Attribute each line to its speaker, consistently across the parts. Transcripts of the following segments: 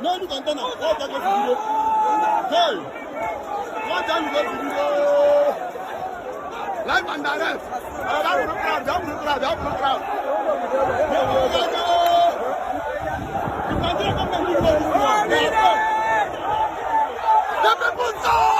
Speaker 1: No new container. What that goes to video? Hey, what time you go to video? Live and direct. That will crowd. That will crowd. That will crowd. You continue to come and do this one. The people talk.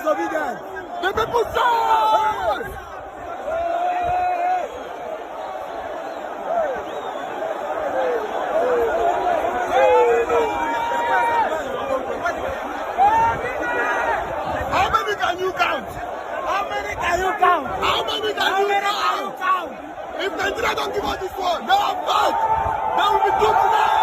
Speaker 1: Obedient. The people soul! How many can you count?
Speaker 2: How many can you count?
Speaker 1: How many can you count? If Nigeria don't give us this one, they are back. They will be doomed.